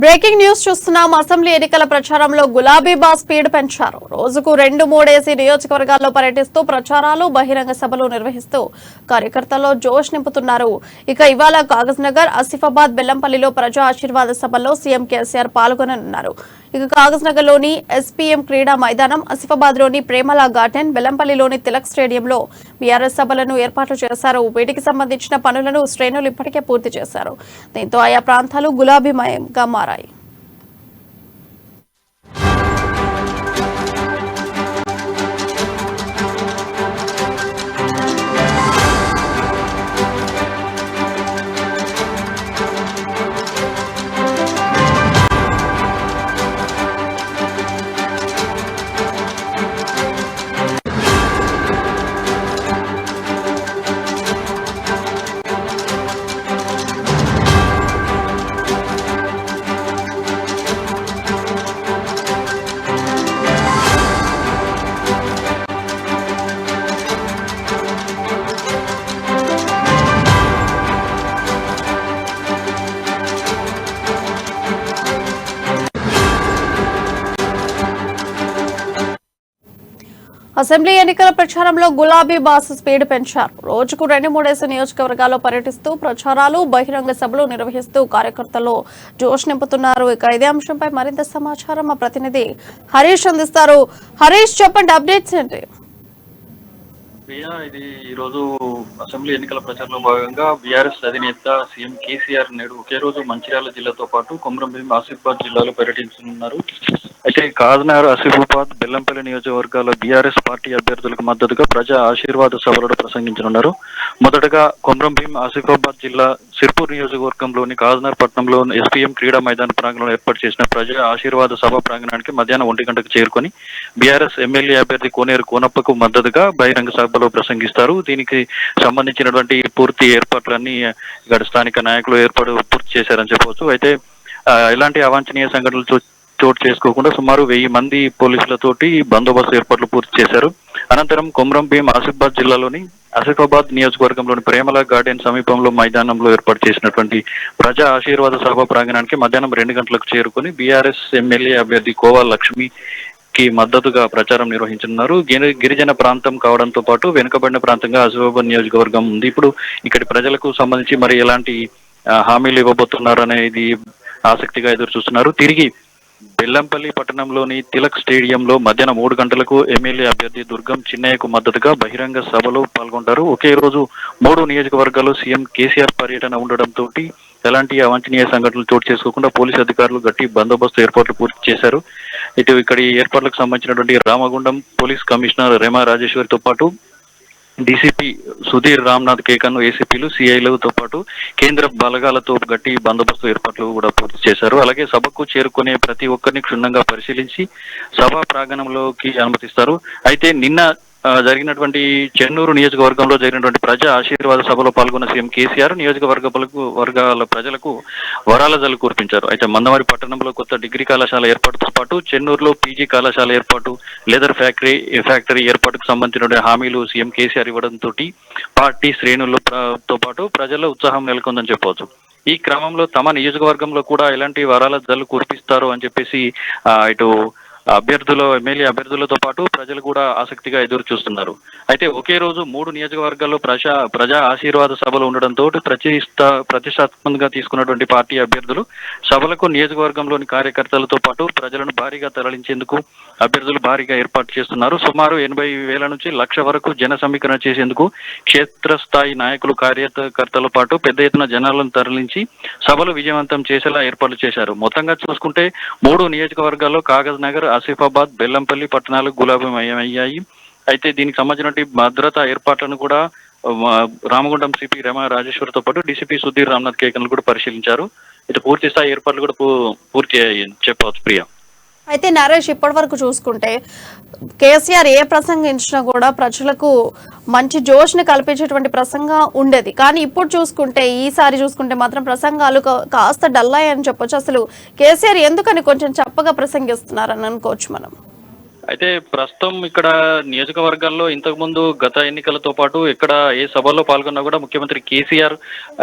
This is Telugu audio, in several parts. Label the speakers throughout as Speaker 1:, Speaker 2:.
Speaker 1: బ్రేకింగ్ న్యూస్ చూస్తున్నాం. అసెంబ్లీ ఎన్నికల ప్రచారంలో గులాబీ బాస్ స్పీడ్ పెంచారు. రోజుకు 2-3 నియోజకవర్గాల్లో పర్యటిస్తూ ప్రచారాలు, బహిరంగ సభలు నిర్వహిస్తూ కార్యకర్తల్లో జోష్ నింపుతున్నారు. ఇక ఇవాళ కాగజ్నగర్, ఆసిఫాబాద్, బెల్లంపల్లిలో ప్రజా ఆశీర్వాద సభల్లో సీఎం కేసీఆర్ పాల్గొననున్నారు. ఇక కాగజ్నగర్లోని ఎస్పీఎం క్రీడా మైదానం, ఆసిఫాబాద్లోని ప్రేమలా గార్డెన్, బెల్లంపల్లిలోని తిలక్ స్టేడియంలో బీఆర్ఎస్ సభలను ఏర్పాటు చేశారు. వీటికి సంబంధించిన పనులను శ్రేణులు ఇప్పటికే పూర్తి చేశారు. దీంతో ఆయా ప్రాంతాలు గులాబీమయంగా మారాయి. అసెంబ్లీ ఎన్నికల ప్రచారంలో గులాబీ బాస్ స్పీడ్ పెంచారు. రోజుకు 2-3 నియోజకవర్గాల్లో పర్యటిస్తూ ప్రచారాలు, బహిరంగ సభలు నిర్వహిస్తూ కార్యకర్తల్లో జోష్ నింపుతున్నారు. ఇక ఇదే అంశంపై మరింత సమాచారం మా ప్రతినిధి హరీష్ అందిస్తారు. హరీష్, చెప్పండి, అప్డేట్స్ ఏంటి?
Speaker 2: ఇది ఈరోజు అసెంబ్లీ ఎన్నికల ప్రచారంలో భాగంగా బీఆర్ఎస్ అధినేత సీఎం కేసీఆర్ నేడు ఒకే రోజు మంచిర్యాల జిల్లాతో పాటు కొమరంభీం, ఆసిఫాబాద్ జిల్లాలో పర్యటించనున్నారు. అయితే కాగజ్నగర్, ఆసిఫాబాద్, బెల్లంపల్లి నియోజకవర్గాల బీఆర్ఎస్ పార్టీ అభ్యర్థులకు మద్దతుగా ప్రజా ఆశీర్వాద సభలో ప్రసంగించనున్నారు. మొదటగా కొమరంభీం, ఆసిఫాబాద్ జిల్లా సిర్పూర్ నియోజకవర్గంలోని కాగజ్నగర్ పట్టణంలో ఎస్పీఎం క్రీడా మైదాన ప్రాంగణంలో ఏర్పాటు చేసిన ప్రజా ఆశీర్వాద సభ ప్రాంగణానికి మధ్యాహ్నం 1 గంటకు చేరుకొని బీఆర్ఎస్ ఎమ్మెల్యే అభ్యర్థి కోనేరు కోనప్పకు మద్దతుగా బహిరంగ సభలో ప్రసంగిస్తారు. దీనికి సంబంధించినటువంటి పూర్తి ఏర్పాట్లన్నీ ఇక్కడ స్థానిక నాయకులు పూర్తి చేశారని చెప్పవచ్చు. అయితే ఎలాంటి అవాంఛనీయ సంఘటనలు చోటు చేసుకోకుండా సుమారు 1000 మంది పోలీసులతోటి బందోబస్తు ఏర్పాట్లు పూర్తి చేశారు. అనంతరం కొమరంభీం, ఆసిఫాబాద్ జిల్లాలోని ఆసిఫాబాద్ నియోజకవర్గంలోని ప్రేమలా గార్డెన్ సమీపంలో మైదానంలో ఏర్పాటు చేసినటువంటి ప్రజా ఆశీర్వాద సభ ప్రాంగణానికి మధ్యాహ్నం 2 గంటలకు చేరుకొని బీఆర్ఎస్ ఎమ్మెల్యే అభ్యర్థి కోవా లక్ష్మికి మద్దతుగా ప్రచారం నిర్వహించనున్నారు. గిరిజన ప్రాంతం కావడంతో పాటు వెనుకబడిన ప్రాంతంగా ఆసిఫాబాద్ నియోజకవర్గం ఉంది. ఇప్పుడు ఇక్కడి ప్రజలకు సంబంధించి మరి ఎలాంటి హామీలు ఇవ్వబోతున్నారు అనేది ఆసక్తిగా ఎదురు చూస్తున్నారు. తిరిగి బెల్లంపల్లి పట్టణంలోని తిలక్ స్టేడియంలో మధ్యాహ్నం 3 గంటలకు ఎమ్మెల్యే అభ్యర్థి దుర్గం చిన్నయ్యకు మద్దతుగా బహిరంగ సభలో పాల్గొంటారు. ఒకే రోజు 3 నియోజకవర్గాల్లో సీఎం కేసీఆర్ పర్యటన ఉండడంతో ఎలాంటి అవాంఛనీయ సంఘటనలు చోటు చేసుకోకుండా పోలీసు అధికారులు గట్టి బందోబస్తు ఏర్పాట్లు పూర్తి చేశారు. ఇటు ఇక్కడి ఏర్పాట్లకు సంబంధించినటువంటి రామగుండం పోలీస్ కమిషనర్ రేమా రాజేశ్వరితో పాటు డీసీపీ సుధీర్ రామ్నాథ్ కేకన్, ఏసీపీలు, సిఐలతో పాటు కేంద్ర బలగాలతో గట్టి బందోబస్తు ఏర్పాట్లు కూడా పూర్తి చేశారు. అలాగే సభకు చేరుకునే ప్రతి ఒక్కరిని క్షుణ్ణంగా పరిశీలించి సభా ప్రాంగణంలోకి అనుమతిస్తారు. అయితే నిన్న జరిగినటువంటి చెన్నూరు నియోజకవర్గంలో జరిగినటువంటి ప్రజా ఆశీర్వాద సభలో పాల్గొన్న సీఎం కేసీఆర్ వర్గాల ప్రజలకు వరాల జల్లు కురిపించారు. అయితే మందమరి పట్టణంలో కొత్త డిగ్రీ కళాశాల ఏర్పాటుతో పాటు చెన్నూరులో పీజీ కళాశాల ఏర్పాటు, లెదర్ ఫ్యాక్టరీ ఏర్పాటుకు సంబంధించిన హామీలు సీఎం కేసీఆర్ ఇవ్వడంతో పార్టీ శ్రేణులతో పాటు ప్రజల్లో ఉత్సాహం నెలకొందని చెప్పవచ్చు. ఈ క్రమంలో తమ నియోజకవర్గంలో కూడా ఎలాంటి వరాల జల్లు కురిపిస్తారు అని చెప్పేసి ఇటు ఎమ్మెల్యే అభ్యర్థులతో పాటు ప్రజలు కూడా ఆసక్తిగా ఎదురు చూస్తున్నారు. అయితే ఒకే రోజు 3 నియోజకవర్గాల్లో ప్రజా ఆశీర్వాద సభలు ఉండడంతో ప్రతిష్టాత్మకంగా తీసుకున్నటువంటి పార్టీ అభ్యర్థులు సభలకు నియోజకవర్గంలోని కార్యకర్తలతో పాటు ప్రజలను భారీగా తరలించేందుకు అభ్యర్థులు భారీగా ఏర్పాటు చేస్తున్నారు. సుమారు 80,000 నుంచి 1,00,000 వరకు జన సమీకరణ చేసేందుకు క్షేత్రస్థాయి నాయకులు, కార్యకర్తలతో పాటు పెద్ద ఎత్తున జనాలను తరలించి సభలు విజయవంతం చేసేలా ఏర్పాట్లు చేశారు. మొత్తంగా చూసుకుంటే 3 నియోజకవర్గాల్లో కాగజ్నగర్, ఆసిఫాబాద్, బెల్లంపల్లి పట్టణాలు గులాబీమయ్యాయి. అయితే దీనికి సంబంధించిన భద్రతా ఏర్పాట్లను కూడా రామగుండం సిపి రేమా రాజేశ్వరితో పాటు డీసీపీ సుధీర్ రామ్నాథ్ కేకన్లు కూడా పరిశీలించారు. అయితే పూర్తి స్థాయి ఏర్పాట్లు కూడా పూర్తి అయ్యాయని చెప్పవచ్చు. ప్రియా,
Speaker 1: అయితే నరేష్, ఇప్పటి వరకు చూసుకుంటే కేసీఆర్ ఏ ప్రసంగించినా కూడా ప్రజలకు మంచి జోష్ని కల్పించేటువంటి ప్రసంగం ఉండేది. కానీ ఇప్పుడు చూసుకుంటే, ఈసారి చూసుకుంటే మాత్రం ప్రసంగాలు కాస్త డల్ అయ్యాయని చెప్పొచ్చు. అసలు కేసీఆర్ ఎందుకని కొంచెం చప్పగా ప్రసంగిస్తున్నారని అనుకోవచ్చు మనం.
Speaker 2: అయితే ప్రస్తుతం ఇక్కడ నియోజకవర్గాల్లో ఇంతకుముందు గత ఎన్నికలతో పాటు ఇక్కడ ఏ సభల్లో పాల్గొన్నా కూడా ముఖ్యమంత్రి కేసీఆర్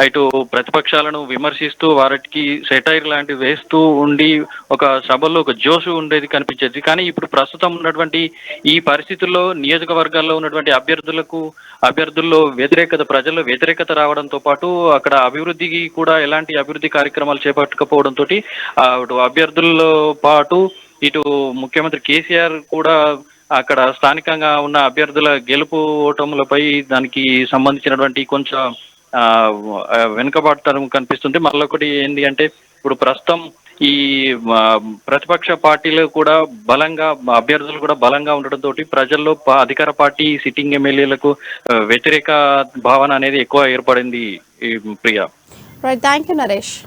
Speaker 2: ఇటు ప్రతిపక్షాలను విమర్శిస్తూ వారికి సెటైర్ లాంటివి వేస్తూ ఉండి ఒక సభల్లో ఒక జోషు ఉండేది కనిపించేది. కానీ ఇప్పుడు ప్రస్తుతం ఉన్నటువంటి ఈ పరిస్థితుల్లో నియోజకవర్గాల్లో ఉన్నటువంటి అభ్యర్థుల్లో వ్యతిరేకత, ప్రజల్లో వ్యతిరేకత రావడంతో పాటు అక్కడ అభివృద్ధికి కూడా ఎలాంటి అభివృద్ధి కార్యక్రమాలు చేపట్టకపోవడంతో అభ్యర్థుల్లో పాటు ఇటు ముఖ్యమంత్రి కేసీఆర్ కూడా అక్కడ స్థానికంగా ఉన్న అభ్యర్థుల గెలుపు ఓటములపై దానికి సంబంధించినటువంటి కొంచెం వెనుకబాటుతనం కనిపిస్తుంది. మళ్ళొకటి ఏంటి అంటే ఇప్పుడు ప్రస్తుతం ఈ ప్రతిపక్ష పార్టీలు కూడా బలంగా, అభ్యర్థులు కూడా బలంగా ఉండడంతో ప్రజల్లో అధికార పార్టీ సిట్టింగ్ ఎమ్మెల్యేలకు వ్యతిరేక భావన అనేది ఎక్కువ ఏర్పడింది. Priya,
Speaker 1: right, thank you Naresh.